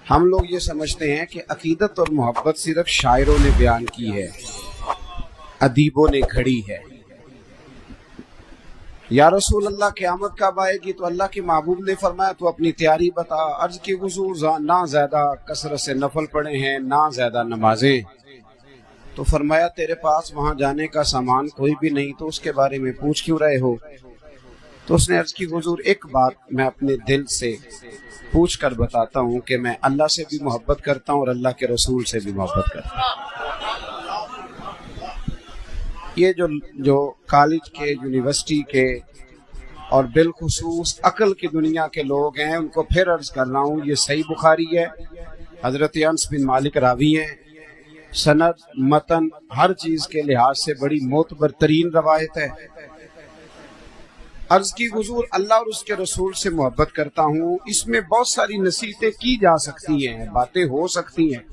ہم لوگ یہ سمجھتے ہیں کہ عقیدت اور محبت صرف شاعروں نے بیان کی ہے، ادیبوں نے گھڑی ہے۔ یا رسول اللہ قیامت کب آئے گی؟ تو اللہ کے محبوب نے فرمایا تو اپنی تیاری بتا۔ عرض کی حضور نہ زیادہ کثرت سے نفل پڑھے ہیں نہ زیادہ نمازیں۔ تو فرمایا تیرے پاس وہاں جانے کا سامان کوئی بھی نہیں تو اس کے بارے میں پوچھ کیوں رہے ہو؟ تو اس نے عرض کی حضور ایک بات میں اپنے دل سے پوچھ کر بتاتا ہوں کہ میں اللہ سے بھی محبت کرتا ہوں اور اللہ کے رسول سے بھی محبت کرتا ہوں۔ یہ جو کالج کے، یونیورسٹی کے اور بالخصوص عقل کی دنیا کے لوگ ہیں، ان کو پھر عرض کر رہا ہوں، یہ صحیح بخاری ہے، حضرت انس بن مالک راوی ہیں، سند متن ہر چیز کے لحاظ سے بڑی معتبر ترین روایت ہے۔ عرض کی حضور اللہ اور اس کے رسول سے محبت کرتا ہوں، اس میں بہت ساری نصیحتیں کی جا سکتی ہیں، باتیں ہو سکتی ہیں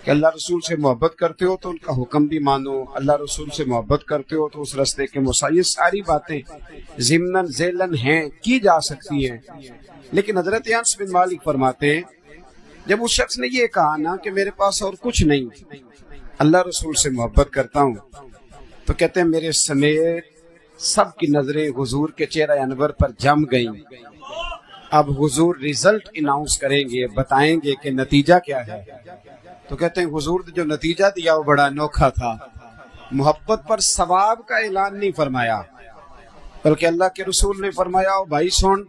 کہ اللہ رسول سے محبت کرتے ہو تو ان کا حکم بھی مانو، اللہ رسول سے محبت کرتے ہو تو اس رستے کے یہ ساری باتیں ضمناً ذیلاً ہیں، کی جا سکتی ہیں۔ لیکن حضرت انس بن مالک فرماتے ہیں جب اس شخص نے یہ کہا نا کہ میرے پاس اور کچھ نہیں، اللہ رسول سے محبت کرتا ہوں، تو کہتے ہیں میرے سمیت سب کی نظریں حضور کے چہرہ انور پر جم گئیں۔ اب حضور ریزلٹ اناؤنس کریں گے، بتائیں گے کہ نتیجہ کیا ہے۔ تو کہتے ہیں حضور نے جو نتیجہ دیا وہ بڑا انوکھا تھا، محبت پر ثواب کا اعلان نہیں فرمایا، بلکہ اللہ کے رسول نے فرمایا او بھائی سن،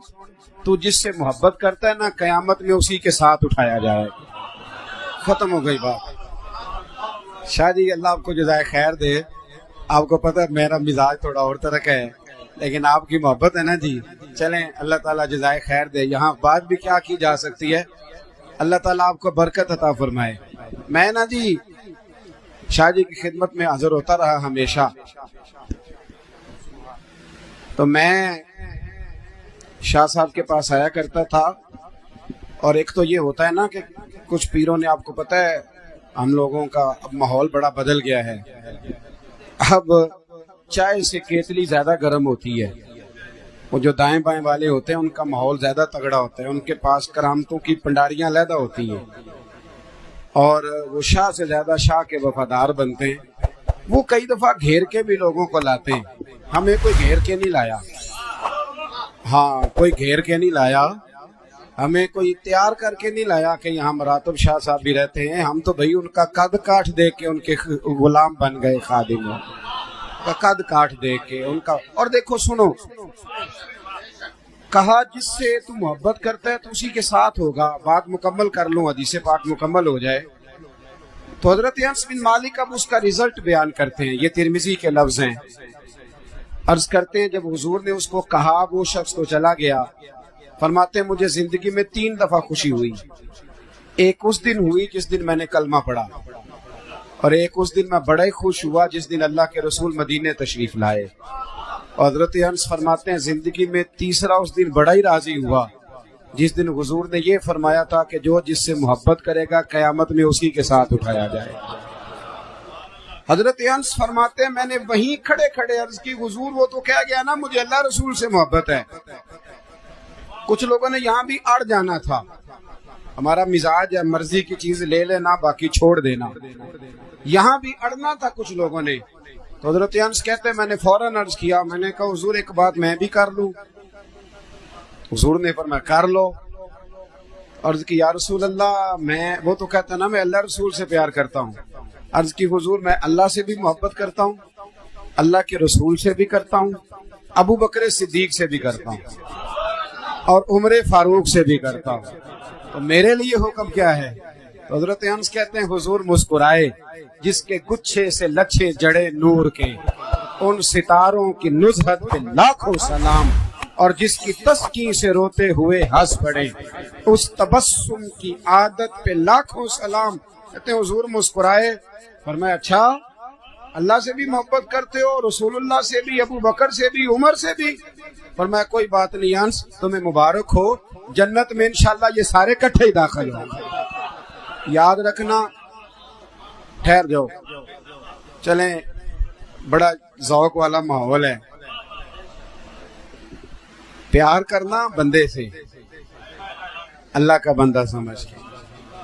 تو جس سے محبت کرتا ہے نا قیامت میں اسی کے ساتھ اٹھایا جائے۔ ختم ہو گئی بات۔ شاہ جی اللہ آپ کو جزائے خیر دے، آپ کو پتہ میرا مزاج تھوڑا اور طرح کا ہے، لیکن آپ کی محبت ہے نا جی، چلیں اللہ تعالیٰ جزائے خیر دے۔ یہاں بات بھی کیا کی جا سکتی ہے، اللہ تعالیٰ آپ کو برکت عطا فرمائے۔ میں نا جی شاہ جی کی خدمت میں حاضر ہوتا رہا ہمیشہ، تو میں شاہ صاحب کے پاس آیا کرتا تھا، اور ایک تو یہ ہوتا ہے نا کہ کچھ پیروں نے، آپ کو پتہ ہے ہم لوگوں کا اب ماحول بڑا بدل گیا ہے، اب چائے سے کیتلی زیادہ گرم ہوتی ہے، وہ جو دائیں بائیں والے ہوتے ہیں ان کا ماحول زیادہ تگڑا ہوتا ہے، ان کے پاس کرامتوں کی پنڈاریاں علیحدہ ہوتی ہیں، اور وہ شاہ سے زیادہ شاہ کے وفادار بنتے ہیں۔ وہ کئی دفعہ گھیر کے بھی لوگوں کو لاتے ہیں، ہمیں کوئی گھیر کے نہیں لایا، ہاں کوئی گھیر کے نہیں لایا، ہمیں کوئی تیار کر کے نہیں لایا کہ یہاں مراتب شاہ صاحب بھی رہتے ہیں، ہم تو بھائی ان کا قد کاٹ دیکھ کے ان کے غلام بن گئے، خادم کا قد کاٹ دیکھ کے ان کا۔ اور دیکھو سنو، کہا جس سے تو محبت کرتا ہے تو اسی کے ساتھ ہوگا۔ بات مکمل کر لوں، حدیث پاک مکمل ہو جائے تو حضرت انس بن مالک اب اس کا رزلٹ بیان کرتے ہیں، یہ ترمذی کے لفظ ہیں۔ عرض کرتے ہیں جب حضور نے اس کو کہا وہ شخص تو چلا گیا، فرماتے ہیں مجھے زندگی میں 3 دفعہ خوشی ہوئی۔ ایک اس دن ہوئی جس دن میں نے کلمہ پڑھا، اور ایک اس دن میں بڑا ہی خوش ہوا جس دن اللہ کے رسول مدینے تشریف لائے، اور حضرت انس فرماتے ہیں زندگی میں تیسرا اس دن بڑا ہی راضی ہوا جس دن حضور نے یہ فرمایا تھا کہ جو جس سے محبت کرے گا قیامت میں اسی کے ساتھ اٹھایا جائے۔ حضرت انس فرماتے ہیں میں نے وہیں کھڑے کھڑے عرض کی حضور وہ تو کہہ گیا نا مجھے اللہ رسول سے محبت ہے۔ کچھ لوگوں نے یہاں بھی اڑ جانا تھا، ہمارا مزاج ہے مرضی کی چیز لے لینا باقی چھوڑ دینا، یہاں بھی اڑنا تھا کچھ لوگوں نے۔ تو حضرت انس کہتے ہیں میں نے فوراً عرض کیا، میں نے کہا حضور ایک بات میں بھی کر لوں؟ حضور نے فرمایا کر لو۔ عرض کی یا رسول اللہ میں، وہ تو کہتا نا میں اللہ رسول سے پیار کرتا ہوں۔ عرض کی حضور میں اللہ سے بھی محبت کرتا ہوں، اللہ کے رسول سے بھی کرتا ہوں، ابو بکر صدیق سے بھی کرتا ہوں، اور عمر فاروق سے بھی کرتا ہوں، تو میرے لیے حکم کیا ہے؟ تو حضرت انس کہتے ہیں حضور مسکرائے، جس کے گچھے سے لچھے جڑے نور کے، ان ستاروں کی نزہت پہ لاکھوں سلام، اور جس کی تسکین سے روتے ہوئے ہنس پڑے، اس تبسم کی عادت پہ لاکھوں سلام۔ کہتے ہیں حضور مسکرائے، فرمایا اچھا اللہ سے بھی محبت کرتے ہو، رسول اللہ سے بھی، ابو بکر سے بھی، عمر سے بھی؟ فرمایا کوئی بات نہیں انس، تمہیں مبارک ہو، جنت میں انشاءاللہ یہ سارے اکٹھے ہی داخل ہوں۔ یاد رکھنا، ٹھہر جاؤ، چلیں بڑا ذوق والا ماحول ہے، پیار کرنا بندے سے، اللہ کا بندہ سمجھ کے،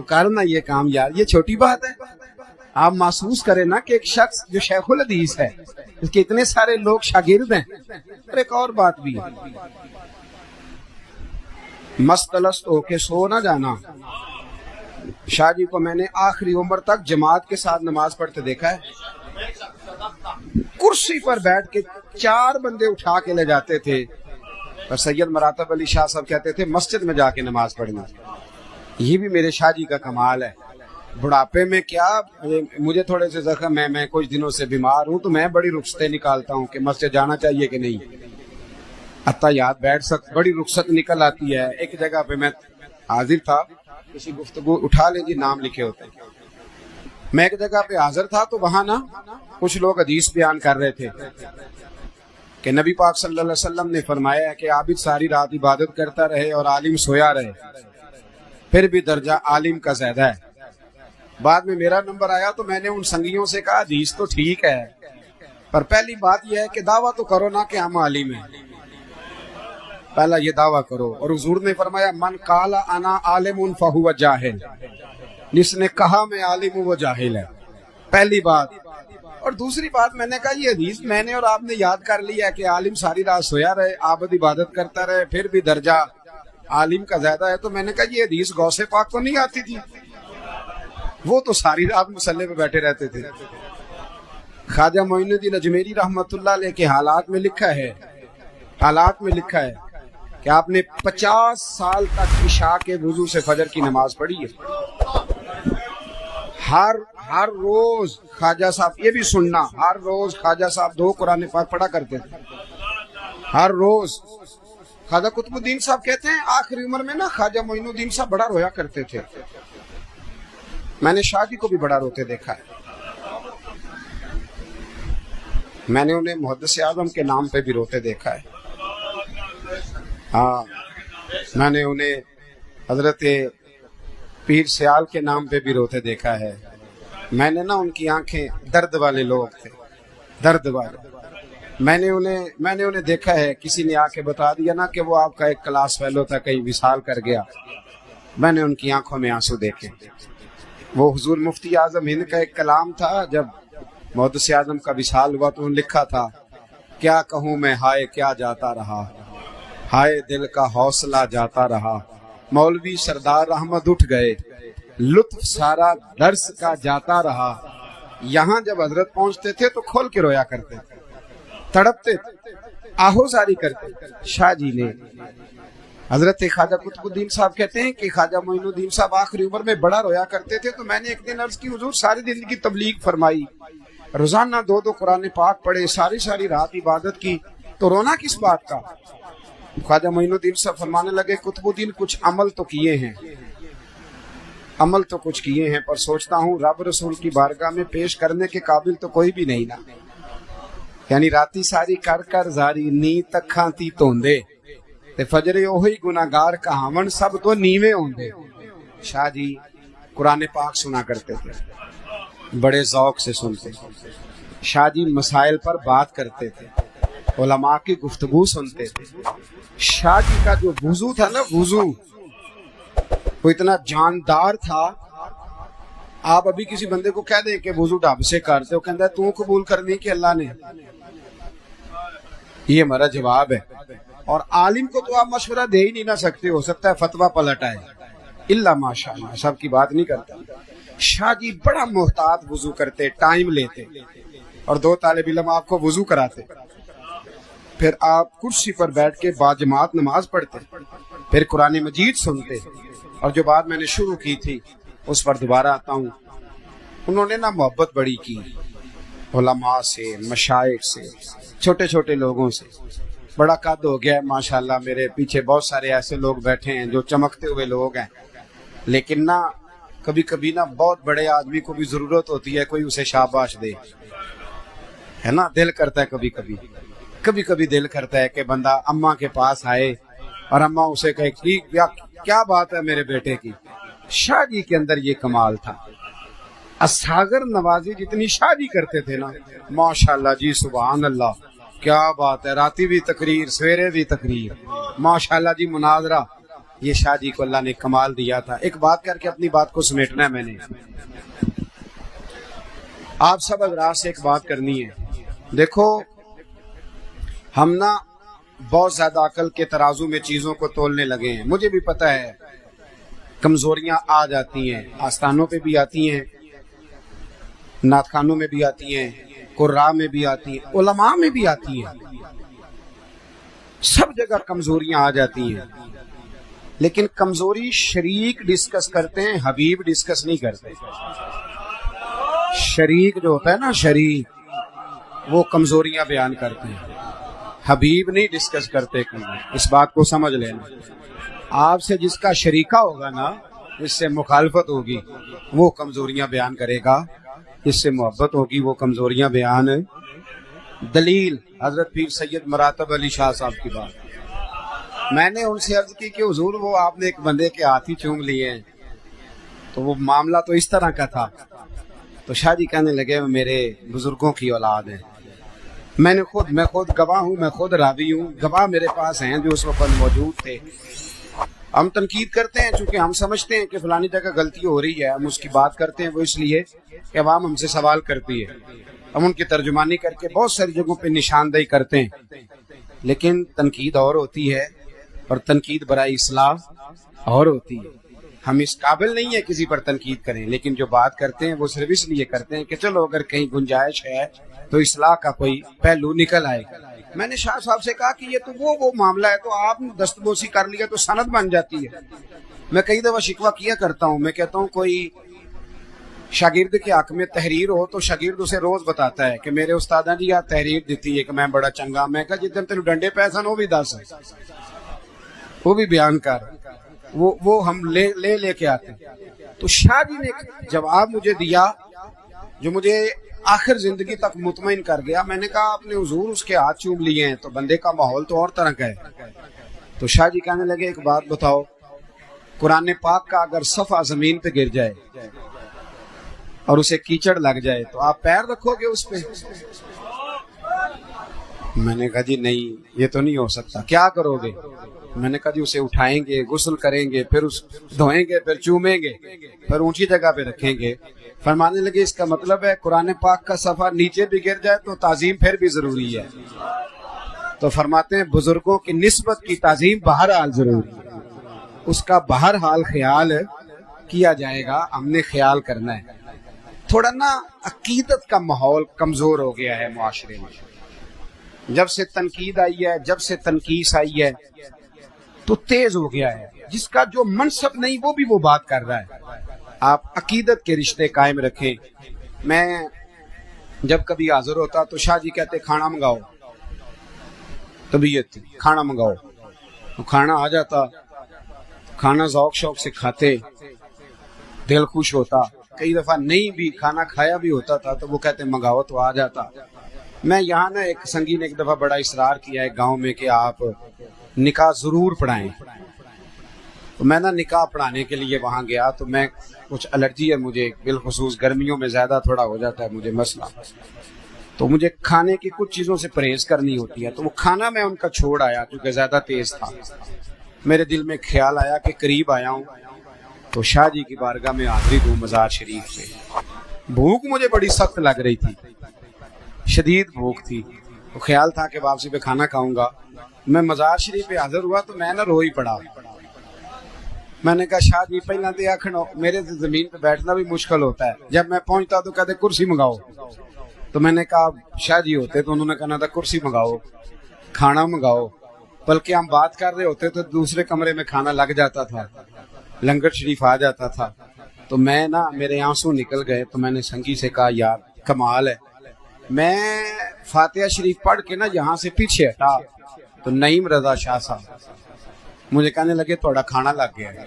تو کرنا یہ کام یار، یہ چھوٹی بات ہے؟ آپ محسوس کریں نا کہ ایک شخص جو شیخ الحدیث ہے، اس کے اتنے سارے لوگ شاگرد ہیں۔ اور ایک اور بات بھی ہے، مستلست ہو کے سو نہ جانا۔ شاہ جی کو میں نے آخری عمر تک جماعت کے ساتھ نماز پڑھتے دیکھا ہے، کرسی پر بیٹھ کے 4 بندے اٹھا کے لے جاتے تھے، اور سید مراتب علی شاہ صاحب کہتے تھے مسجد میں جا کے نماز پڑھنا۔ یہ بھی میرے شاہ جی کا کمال ہے۔ بڑھاپے میں کیا، مجھے تھوڑے سے زخم ہے، میں کچھ دنوں سے بیمار ہوں، تو میں بڑی رخصتیں نکالتا ہوں کہ مسجد جانا چاہیے کہ نہیں، یاد بیٹھ بڑی رخصت نکل آتی ہے۔ ایک جگہ پہ میں حاضر تھا، کسی گفتگو اٹھا لیں جی، نام لکھے ہوتے ہیں، میں ایک جگہ پہ حاضر تھا، تو وہاں نا کچھ لوگ حدیث بیان کر رہے تھے کہ نبی پاک صلی اللہ علیہ وسلم نے فرمایا ہے کہ عابد ساری رات عبادت کرتا رہے اور عالم سویا رہے، پھر بھی درجہ عالم کا زیادہ ہے۔ بعد میں میرا نمبر آیا تو میں نے ان سنگیوں سے کہا حدیث تو ٹھیک ہے، پر پہلی بات یہ ہے کہ دعویٰ تو کرو نا کہ ہم عالم ہیں، پہلا یہ دعویٰ کرو۔ اور حضور نے فرمایا من قال انا عالم فہو جاہل، جس نے کہا میں عالم ہوں وہ جاہل ہے، پہلی بات۔ اور دوسری بات، میں نے کہا یہ حدیث میں نے اور آپ نے یاد کر لیا کہ عالم ساری رات سویا رہے، عابد عبادت کرتا رہے، پھر بھی درجہ عالم کا زیادہ ہے، تو میں نے کہا یہ حدیث غوث پاک کو نہیں آتی تھی، وہ تو ساری رات مصلی پہ بیٹھے رہتے تھے۔ خواجہ معین الدین اجمیری رحمۃ اللہ علیہ کے حالات میں لکھا ہے کہ آپ نے 50 سال تک عشاء کے وضو سے فجر کی نماز پڑھی ہے۔ ہر روز خواجہ صاحب، یہ بھی سننا، ہر روز خواجہ صاحب 2 قرآن پاک پڑھا کرتے تھے، ہر روز۔ خواجہ قطب الدین صاحب کہتے ہیں آخری عمر میں نا خواجہ معین الدین صاحب بڑا رویا کرتے تھے، میں نے شاہ جی کو بھی بڑا روتے دیکھا ہے۔ میں نے انہیں محدث اعظم کے نام پہ بھی روتے دیکھا ہے، ہاں، میں نے انہیں حضرت پیر سیال کے نام پہ بھی روتے دیکھا ہے۔ میں نے نا ان کی آنکھیں درد والے لوگ تھے، درد والے۔ میں نے انہیں دیکھا ہے، کسی نے آ کے بتا دیا نا کہ وہ آپ کا ایک کلاس فیلو تھا، کہیں وصال کر گیا، میں نے ان کی آنکھوں میں آنسو دیکھے۔ وہ حضور مفتی اعظم ہند کا ایک کلام تھا، جب محدث اعظم کا وصال ہوا تو انہوں نے لکھا تھا کیا کہوں میں ہائے کیا جاتا رہا، ہائے دل کا حوصلہ جاتا رہا، مولوی سردار احمد اٹھ گئے، لطف سارا درس کا جاتا رہا۔ یہاں جب حضرت پہنچتے تھے تو کھول کے رویا کرتے تھے، تڑپتے تھے، آہو زاری کرتے۔ شاہ جی نے، حضرت خواجہ قطب الدین صاحب کہتے ہیں کہ خواجہ معین الدین صاحب آخری عمر میں بڑا رویا کرتے تھے، تو میں نے ایک دن عرض کی حضور ساری زندگی تبلیغ فرمائی، روزانہ 2 قرآن پاک پڑھے، ساری رات عبادت کی، تو رونا کس بات کا؟ خواجہ معین الدین صاحب فرمانے لگے قطب الدین کچھ عمل تو کیے ہیں، پر سوچتا ہوں رب رسول کی بارگاہ میں پیش کرنے کے قابل تو کوئی بھی نہیں نا، یعنی راتی ساری کر زاری نی تکھاں تی توندے تے فجرے اوہی گناہگار کہاون سب تو نیویں ہوندے۔ شاہ جی قرآن پاک سنا کرتے تھے، بڑے ذوق سے سنتے، شاہ جی مسائل پر بات کرتے تھے، علماء کی گفتگو سنتے تھے۔ شاہ جی کا جو وضو تھا نا، وضو وہ اتنا جاندار تھا، آپ ابھی کسی بندے کو کہہ دیں کہ وضو ڈھب سے کرتے ہو، کہتا ہے تو قبول کرنی کہ اللہ نے، یہ ہمارا جواب ہے۔ اور عالم کو تو آپ مشورہ دے ہی نہیں نہ سکتے، ہو سکتا ہے فتویٰ پلٹ آئے، اللہ ماشاءاللہ سب کی بات نہیں کرتا۔ شاہ جی بڑا محتاط وضو کرتے، ٹائم لیتے، اور 2 طالب علم آپ کو وضو کراتے، پھر آپ کرسی پر بیٹھ کے باجماعت نماز پڑھتے، پھر قرآن مجید سنتے۔ اور جو بات میں نے شروع کی تھی اس پر دوبارہ آتا ہوں، انہوں نے نا محبت بڑی کی علماء سے، مشائخ سے، چھوٹے چھوٹے لوگوں سے۔ بڑا قد ہو گیا ہے ماشاءاللہ، میرے پیچھے بہت سارے ایسے لوگ بیٹھے ہیں جو چمکتے ہوئے لوگ ہیں، لیکن نا کبھی کبھی نا بہت بڑے آدمی کو بھی ضرورت ہوتی ہے کوئی اسے شاباش دے، ہے نا، دل کرتا ہے کبھی کبھی دل کرتا ہے کہ بندہ اماں کے پاس آئے اور اماں اسے کہے کیا بات ہے میرے بیٹے کی۔ شاہ جی کے اندر یہ کمال تھا، اساغر نوازی جتنی شاہ جی کرتے تھے نا، ماشاءاللہ جی سبحان اللہ، کیا بات ہے، راتی بھی تقریر، سویرے بھی تقریر، ماشاءاللہ جی مناظرہ، یہ شاہ جی کو اللہ نے کمال دیا تھا. ایک بات کر کے اپنی بات کو سمیٹنا ہے میں نے. آپ سب حضرات سے ایک بات کرنی ہے. دیکھو ہم نا بہت زیادہ عقل کے ترازو میں چیزوں کو تولنے لگے ہیں. مجھے بھی پتہ ہے کمزوریاں آ جاتی ہیں, آستانوں پہ بھی آتی ہیں, نعت خوانوں میں بھی آتی ہیں, قراء میں بھی آتی ہیں, علماء میں بھی آتی ہیں. سب جگہ کمزوریاں آ جاتی ہیں, لیکن کمزوری شریک ڈسکس کرتے ہیں, حبیب ڈسکس نہیں کرتے. شریک جو ہوتا ہے نا, شریک, وہ کمزوریاں بیان کرتے ہیں, حبیب نہیں ڈسکس کرتے. اس بات کو سمجھ لینا. آپ سے جس کا شریکہ ہوگا نا, جس سے مخالفت ہوگی وہ کمزوریاں بیان کرے گا, جس سے محبت ہوگی وہ کمزوریاں بیان. دلیل حضرت پیر سید مراتب علی شاہ صاحب کی بات. میں نے ان سے عرض کی کہ حضور وہ آپ نے ایک بندے کے ہاتھ ہی چوم لیے ہیں, تو وہ معاملہ تو اس طرح کا تھا. تو شاہ جی کہنے لگے میرے بزرگوں کی اولاد ہے. میں خود گواہ ہوں, میں خود راوی ہوں, گواہ میرے پاس ہیں جو اس وقت موجود تھے. ہم تنقید کرتے ہیں چونکہ ہم سمجھتے ہیں کہ فلانی جگہ غلطی ہو رہی ہے, ہم اس کی بات کرتے ہیں, وہ اس لیے کہ عوام ہم سے سوال کرتی ہے, ہم ان کی ترجمانی کر کے بہت ساری جگہوں پہ نشاندہی کرتے ہیں. لیکن تنقید اور ہوتی ہے, اور تنقید برائے اصلاح اور ہوتی ہے. ہم اس قابل نہیں ہے کسی پر تنقید کریں, لیکن جو بات کرتے ہیں وہ صرف اس لیے کرتے ہیں کہ چلو اگر کہیں گنجائش ہے تو اصلاح کا کوئی پہلو نکل آئے. میں نے شاہ صاحب سے کہا کہ یہ تو وہ معاملہ ہے, تو آپ نے دستبوسی کر لیا تو سند بن جاتی ہے. میں کئی دفعہ شکوہ کیا کرتا ہوں, میں کہتا ہوں کوئی شاگرد کے حق میں تحریر ہو تو شاگرد اسے روز بتاتا ہے کہ میرے استاد جی آ تحریر دیتی ہے کہ میں بڑا چنگا. میں کہا جتنے تین ڈنڈے پیسہ وہ بھی دس ہے, وہ بھی بیان کر, وہ ہم لے کے آتے ہیں. تو شاہ جی نے ایک جواب مجھے دیا جو مجھے آخر زندگی تک مطمئن کر گیا. میں نے کہا آپ نے حضور اس کے ہاتھ چوم لیے ہیں تو بندے کا ماحول تو اور طرح کا ہے. تو شاہ جی کہنے لگے ایک بات بتاؤ, قرآن پاک کا اگر صفحہ زمین پہ گر جائے اور اسے کیچڑ لگ جائے تو آپ پیر رکھو گے اس پہ؟ میں نے کہا جی نہیں, یہ تو نہیں ہو سکتا. کیا کرو گے؟ میں نے کہا جی اسے اٹھائیں گے, غسل کریں گے, پھر اس دھوئیں گے, پھر چومیں گے, پھر اونچی جگہ پہ رکھیں گے. فرمانے لگے اس کا مطلب ہے قرآن پاک کا صفحہ نیچے بھی گر جائے تو تعظیم پھر بھی ضروری ہے. تو فرماتے ہیں بزرگوں کی نسبت کی تعظیم بہرحال ضروری ہے, اس کا بہرحال خیال کیا جائے گا. ہم نے خیال کرنا ہے. تھوڑا نا عقیدت کا ماحول کمزور ہو گیا ہے معاشرے میں. جب سے تنقید آئی ہے, جب سے تنقیص آئی ہے تو تیز ہو گیا ہے. جس کا جو منصب نہیں وہ بھی وہ بات کر رہا ہے. آپ عقیدت کے رشتے قائم رکھیں. میں جب کبھی حاضر ہوتا تو شاہ جی کہتے کھانا منگاؤ, طبیعت تھی کھانا منگاؤ, تو کھانا آ جاتا, کھانا ذوق شوق سے کھاتے, دل خوش ہوتا. کئی دفعہ نہیں بھی کھانا کھایا بھی ہوتا تھا تو وہ کہتے منگاؤ تو آ جاتا. میں یہاں نا ایک سنگی نے ایک دفعہ بڑا اصرار کیا ہے گاؤں میں کہ آپ نکاح ضرور پڑھائیں. تو میں نا نکاح پڑھانے کے لیے وہاں گیا تو میں کچھ الرجی ہے مجھے, بالخصوص گرمیوں میں زیادہ تھوڑا ہو جاتا ہے مجھے مسئلہ, تو مجھے کھانے کی کچھ چیزوں سے پرہیز کرنی ہوتی ہے. تو وہ کھانا میں ان کا چھوڑ آیا کیونکہ زیادہ تیز تھا. میرے دل میں خیال آیا کہ قریب آیا ہوں تو شاہ جی کی بارگاہ میں حاضری دوں مزار شریف سے. بھوک مجھے بڑی سخت لگ رہی تھی, شدید بھوک تھی. تو خیال تھا کہ واپسی پہ کھانا کھاؤں گا. میں مزار شریف پہ حاضر ہوا تو میں نہ رو ہی پڑا. میں نے کہا شاہ جی پہلا تو آخنو میرے سے زمین پہ بیٹھنا بھی مشکل ہوتا ہے, جب میں پہنچتا تو کہتے کرسی منگاؤ. تو میں نے کہا شاہ جی ہوتے تو انہوں نے کہنا تھا کرسی منگاؤ, کھانا منگاؤ. بلکہ ہم بات کر رہے ہوتے تو دوسرے کمرے میں کھانا لگ جاتا تھا, لنگر شریف آ جاتا تھا. تو میں نا میرے آنسو نکل گئے. تو میں نے سنگی سے کہا یار کمال ہے. میں فاتحہ شریف پڑھ کے نا یہاں سے پیچھے ہٹا تو نعیم رضا شاہ صاحب مجھے کہنے لگے تھوڑا کھانا لگ گیا ہے,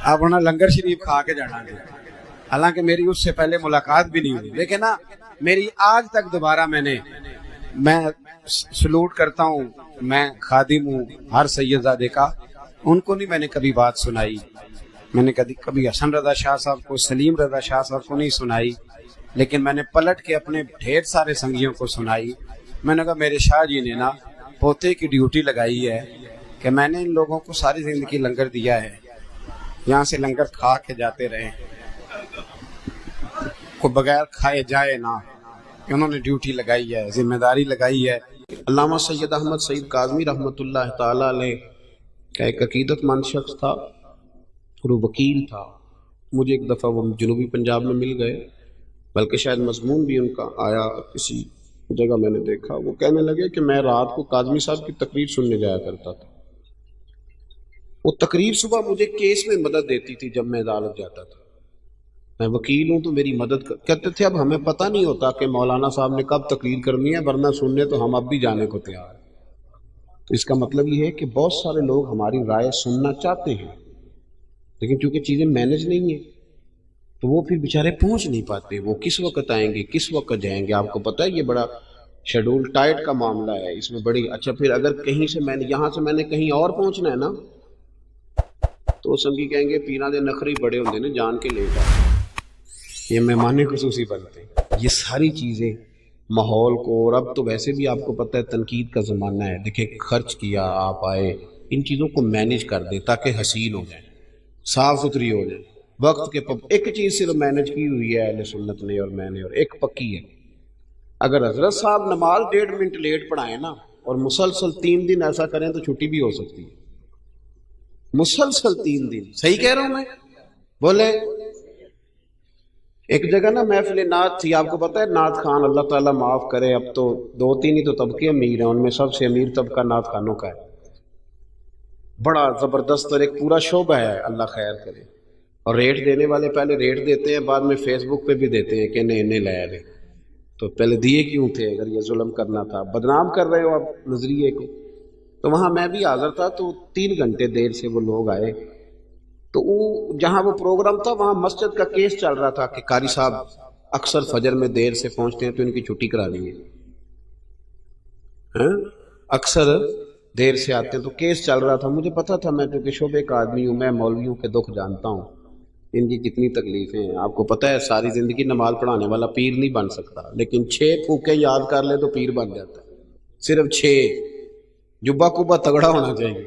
آپ انہیں لنگر شریف کھا کے جانا گے. حالانکہ میری اس سے پہلے ملاقات بھی نہیں ہوئی, لیکن نا میری آج تک دوبارہ میں سلوٹ کرتا ہوں. میں خادم ہوں ہر سید زادے کا, ان کو نہیں میں نے کبھی بات سنائی. میں نے کبھی حسن رضا شاہ صاحب کو, سلیم رضا شاہ صاحب کو نہیں سنائی, لیکن میں نے پلٹ کے اپنے ڈھیر سارے سنگیوں کو سنائی. میں نے کہا میرے شاہ جی نے نا پوتے کی ڈیوٹی لگائی ہے کہ میں نے ان لوگوں کو ساری زندگی لنگر دیا ہے، یہاں سے لنگر کھا کے جاتے رہے، کو بغیر کھائے جائے نہ، انہوں نے ڈیوٹی لگائی ہے، ذمہ داری لگائی ہے۔ علامہ سید احمد سعید کاظمی رحمۃ اللہ تعالی علیہ کا ایک عقیدت مند شخص تھا اور وہ وکیل تھا۔ مجھے ایک دفعہ وہ جنوبی پنجاب میں مل گئے، بلکہ شاید مضمون بھی ان کا آیا کسی جگہ، میں نے دیکھا۔ وہ کہنے لگے کہ میں رات کو کاظمی صاحب کی تقریر سننے جایا کرتا تھا، وہ تقریر صبح مجھے کیس میں مدد دیتی تھی جب میں عدالت جاتا تھا، میں وکیل ہوں تو میری مدد کہتے تھے اب ہمیں پتہ نہیں ہوتا کہ مولانا صاحب نے کب تقریر کرنی ہے، ورنہ سننے تو ہم اب بھی جانے کو تیار ہیں۔ تو اس کا مطلب یہ ہے کہ بہت سارے لوگ ہماری رائے سننا چاہتے ہیں، لیکن چونکہ چیزیں مینج نہیں ہیں تو وہ پھر بیچارے پہنچ نہیں پاتے، وہ کس وقت آئیں گے، کس وقت جائیں گے۔ آپ کو پتہ ہے یہ بڑا شیڈول ٹائٹ کا معاملہ ہے، اس میں بڑی اچھا پھر اگر کہیں سے میں نے یہاں سے میں نے کہیں اور پہنچنا ہے نا تو سنگی کہیں گے پیرا دے نخری بڑے ہوندے نے جان کے لیٹ آئے، یہ مہمان خصوصی بنتے ہیں۔ یہ ساری چیزیں ماحول کو، اور اب تو ویسے بھی آپ کو پتہ ہے تنقید کا زمانہ ہے، دیکھیں خرچ کیا آپ آئے، ان چیزوں کو مینیج کر دیں تاکہ حسین ہو جائیں، صاف ستھری ہو جائیں۔ وقت کے ایک چیز صرف مینیج کی ہوئی ہے اہل سنت نے اور میں نے، اور ایک پکی ہے، اگر حضرت صاحب نماز 1.5 منٹ لیٹ پڑھائیں نا اور مسلسل 3 دن ایسا کریں تو چھٹی بھی ہو سکتی ہے، مسلسل 3 دن۔ صحیح کہہ رہا ہوں میں؟ بولے ایک جگہ نا محفل نعت تھی، آپ کو پتہ ہے نعت خان اللہ تعالیٰ معاف کرے اب تو 2-3 ہی تو طبقے امیر ہیں، ان میں سب سے امیر طبقہ نعت خانوں کا ہے، بڑا زبردست، اور ایک پورا شعبہ ہے، اللہ خیر کرے۔ اور ریٹ دینے والے پہلے ریٹ دیتے ہیں، بعد میں فیس بک پہ بھی دیتے ہیں کہ انہیں لے لے، تو پہلے دیے کیوں تھے اگر یہ ظلم کرنا تھا؟ بدنام کر رہے ہو آپ نظریے کو۔ تو وہاں میں بھی حاضر تھا، تو 3 گھنٹے دیر سے وہ لوگ آئے، تو جہاں وہ پروگرام تھا وہاں مسجد کا کیس چل رہا تھا کہ قاری صاحب اکثر فجر میں دیر سے پہنچتے ہیں تو ان کی چھٹی کرا دیے، اکثر دیر سے آتے ہیں، تو کیس چل رہا تھا۔ مجھے پتا تھا، میں چونکہ شعبے کا آدمی ہوں، میں مولویوں کے دکھ جانتا ہوں، ان کی کتنی تکلیفیں ہیں۔ آپ کو پتہ ہے ساری زندگی نماز پڑھانے والا پیر نہیں بن سکتا، لیکن 6 پھوکے یاد کر لے تو پیر بن جاتا ہے، صرف 6۔ جبہ کبہ تگڑا ہونا چاہیے،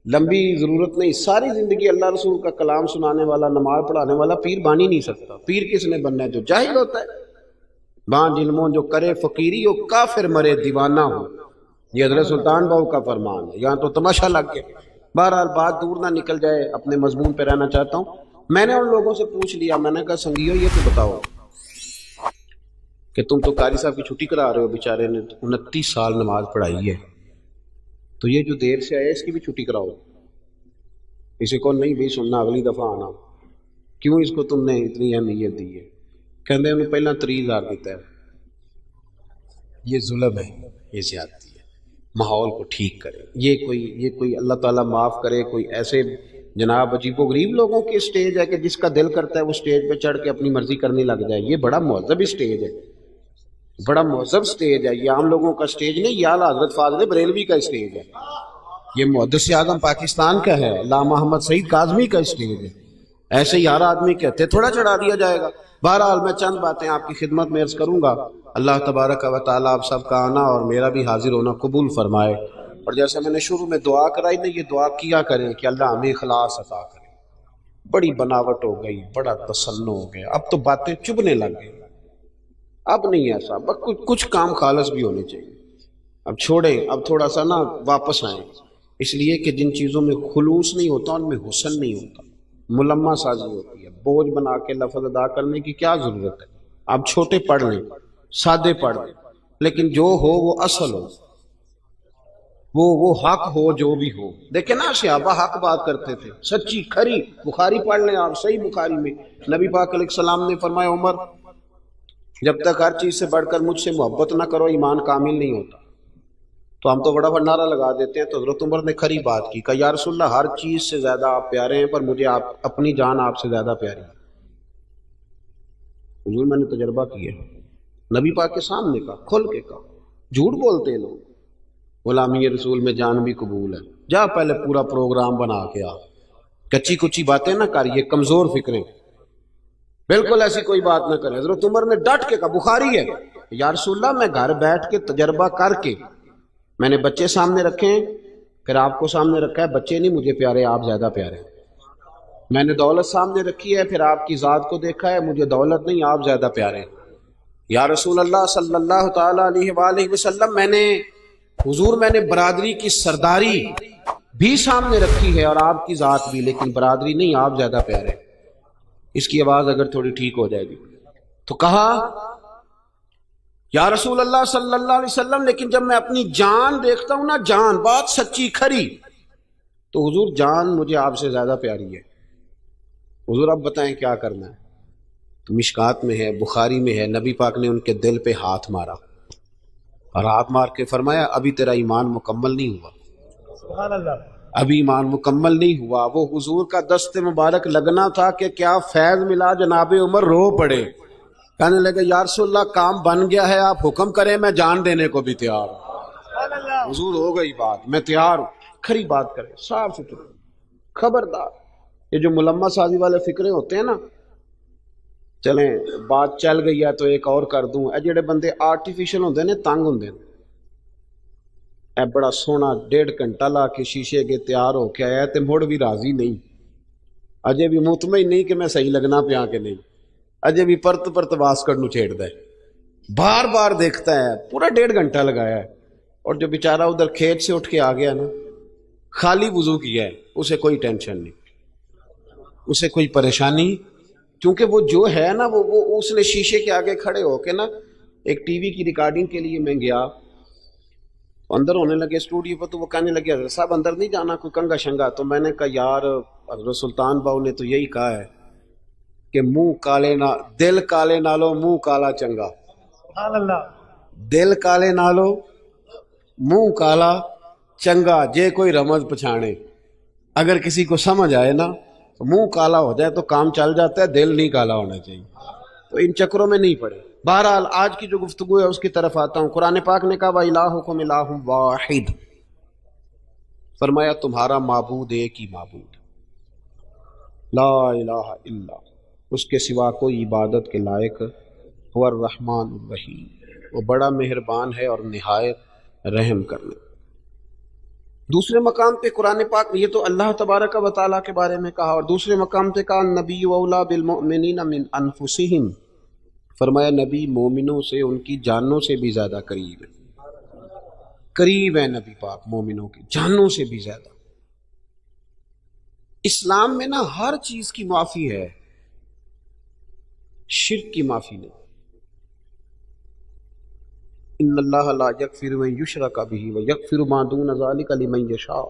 لمبی ضرورت نہیں، ساری زندگی اللہ رسول کا کلام سنانے والا، نماز پڑھانے والا پیر بن ہی نہیں سکتا۔ پیر کس نے بننا ہے؟ جو جاہل ہوتا ہے، بان علموں جو کرے فقیری ہو، کافر مرے دیوانہ ہو، یہ حضرت سلطان بہو کا فرمان ہے۔ یہاں تو تماشا لگ گیا۔ بہرحال بات دور نہ نکل جائے، اپنے مضمون پہ رہنا چاہتا ہوں۔ میں نے ان لوگوں سے پوچھ لیا، میں نے کہا سنگیو یہ تو بتاؤ کہ تم تو قاری صاحب کی چھٹی کرا رہے ہو، بیچارے نے 29 سال نماز پڑھائی ہے، تو یہ جو دیر سے آئے اس کی بھی چھٹی کراؤ، اسے کو نہیں بھی سننا، اگلی دفعہ آنا، کیوں اس کو تم نے اتنی اہمیت دی ہے؟ کہتے ہیں انہوں پہلا 30,000 دیتا ہے۔ یہ ظلم ہے، یہ زیادتی ہے، ماحول کو ٹھیک کرے۔ یہ کوئی اللہ تعالیٰ معاف کرے، کوئی ایسے جناب عجیب و غریب لوگوں کی اسٹیج ہے کہ جس کا دل کرتا ہے وہ اسٹیج پہ چڑھ کے اپنی مرضی کرنے لگ جائے۔ یہ بڑا مہذب اسٹیج ہے، بڑا مہذب اسٹیج ہے، یہ عام لوگوں کا اسٹیج نہیں، یہ اعلیٰ حضرت فاضل بریلوی کا اسٹیج ہے، یہ محدث اعظم پاکستان کا ہے، علامہ احمد سعید کاظمی کا اسٹیج ہے۔ ایسے ہی ہر آدمی کہتے تھوڑا چڑھا دیا جائے گا۔ بہرحال میں چند باتیں آپ کی خدمت میں عرض کروں گا، اللہ تبارک و تعالیٰ آپ سب کا آنا اور میرا بھی حاضر ہونا قبول فرمائے۔ اور جیسے میں نے شروع میں دعا کرائی نا، یہ دعا کیا کریں کہ اللہ ہمیں اخلاص عطا کرے۔ بڑی بناوٹ ہو گئی، بڑا تسنع ہو گیا، اب تو باتیں چبھنے لگ گئی، اب نہیں ایسا، بس کچھ کام خالص بھی ہونے چاہیے۔ اب چھوڑیں، اب تھوڑا سا نا واپس آئیں، اس لیے کہ جن چیزوں میں خلوص نہیں ہوتا ان میں حسن نہیں ہوتا، ملمہ سازی ہوتی ہے، بوجھ بنا کے لفظ ادا کرنے کی کیا ضرورت ہے؟ آپ چھوٹے پڑھ لیں، سادے پڑھ لیں، لیکن جو ہو وہ اصل ہو، وہ حق ہو جو بھی ہو۔ دیکھیں نا صحابہ حق بات کرتے تھے، سچی کھری۔ بخاری پڑھ لیں آپ، صحیح بخاری میں نبی پاک علیہ السلام نے فرمایا عمر جب تک ہر چیز سے بڑھ کر مجھ سے محبت نہ کرو ایمان کامل نہیں ہوتا۔ تو ہم تو بڑا بڑا نعرہ لگا دیتے ہیں، تو حضرت عمر نے کھری بات کی، کہا یا رسول اللہ ہر چیز سے زیادہ آپ پیارے ہیں، پر مجھے اپنی جان آپ سے زیادہ پیاری ہے۔ حضور میں نے تجربہ کیا، نبی پاک کے سامنے کا کھل کے کہا، جھوٹ بولتے ہیں لوگ، غلامی رسول میں جان بھی قبول ہے، جا پہلے پورا پروگرام بنا کے آ، کچی کچی باتیں نہ کر، یہ کمزور فکریں، بالکل ایسی کوئی بات نہ کریں۔ حضرت عمر نے ڈٹ کے کہا، بخاری ہے، یا رسول اللہ میں گھر بیٹھ کے تجربہ کر کے، میں نے بچے سامنے رکھے ہیں، پھر آپ کو سامنے رکھا ہے بچے نہیں مجھے پیارے، آپ زیادہ پیارے ہیں. میں نے دولت سامنے رکھی ہے، پھر آپ کی ذات کو دیکھا ہے، مجھے دولت نہیں آپ زیادہ پیارے ہیں. یا رسول اللہ صلی اللہ تعالی علیہ وآلہ وسلم، میں نے برادری کی سرداری بھی سامنے رکھی ہے اور آپ کی ذات بھی، لیکن برادری نہیں آپ زیادہ پیارے ہیں. اس کی آواز اگر تھوڑی ٹھیک ہو جائے گی. تو کہا یا رسول اللہ صلی اللہ علیہ وسلم، لیکن جب میں اپنی جان دیکھتا ہوں نا، جان بات سچی کھری، تو حضور جان مجھے آپ سے زیادہ پیاری ہے. حضور اب بتائیں کیا کرنا ہے؟ تو مشکات میں ہے، بخاری میں ہے، نبی پاک نے ان کے دل پہ ہاتھ مارا اور ہاتھ مار کے فرمایا ابھی تیرا ایمان مکمل نہیں ہوا. سبحان اللہ. ابھی ایمان مکمل نہیں ہوا. وہ حضور کا دست مبارک لگنا تھا کہ کیا فیض ملا، جناب عمر رو پڑے، کہنے لگے یا رسول اللہ کام بن گیا ہے، آپ حکم کریں، میں جان دینے کو بھی تیار ہوں. سبحان اللہ. حضور ہو گئی بات، میں تیار ہوں. کھری بات کرے، صاف ستھری. خبردار یہ جو ملمہ سازی والے فکرے ہوتے ہیں نا، چلیں بات چل گئی ہے تو ایک اور کر دوں. اے جڑے بندے آرٹیفیشل ہوندے نے، تنگ ہوندے نے، اے بڑا سونا 1.5 گھنٹہ لا کے شیشے کے تیار ہو کے آیا تے مڑ بھی راضی نہیں، اجے بھی مطمئن نہیں کہ میں صحیح لگنا پیا کہ نہیں، اجے بھی پرت واسکٹ نو چھیڑ دے، بار بار دیکھتا ہے، پورا 1.5 گھنٹہ لگایا ہے. اور جو بیچارہ ادھر کھیت سے اٹھ کے آ گیا نا، خالی وضو کیا ہے، اسے کوئی ٹینشن نہیں، اسے کوئی پریشانی، کیونکہ وہ جو ہے نا وہ اس نے شیشے کے آگے کھڑے ہو کے نا، ایک ٹی وی کی ریکارڈنگ کے لیے میں گیا، اندر ہونے لگے اسٹوڈیو پر، تو وہ کہنے لگے حضرت صاحب اندر نہیں جانا، کوئی کنگا شنگا. تو میں نے کہا یار حضرت سلطان باؤ نے تو یہی کہا ہے کہ دل کالے نالو منہ کالا چنگا. سبحان اللہ. دل کالے نالو منہ کالا چنگا. جے کوئی رمز پچھانے، اگر کسی کو سمجھ آئے نا تو منہ کالا ہو جائے تو کام چل جاتا ہے، دل نہیں کالا ہونا چاہیے. تو ان چکروں میں نہیں پڑے. بہرحال آج کی جو گفتگو ہے اس کی طرف آتا ہوں. قرآن پاک نے کہا وَإِلَٰهُكُمْ إِلَٰهٌ وَاحِدٌ، فرمایا تمہارا معبود ایک ہی معبود، لا الہ الا، اس کے سوا کوئی عبادت کے لائق. هو الرحمن الرحیم، وہ بڑا مہربان ہے اور نہایت رحم کرنے. دوسرے مقام پہ قرآن پاک، یہ تو اللہ تبارک و تعالیٰ کے بارے میں کہا، اور دوسرے مقام پہ کہا نبی اولا بالمؤمنین من انفسہم، فرمایا نبی مومنوں سے ان کی جانوں سے بھی زیادہ قریب ہے. قریب ہے نبی پاک مومنوں کی جانوں سے بھی زیادہ. اسلام میں نا ہر چیز کی معافی ہے، شرک کی معافی نہیں. ان اللہ لا یغفر ان یشرک بہ ویغفر ما دون ذلک لمن یشاء،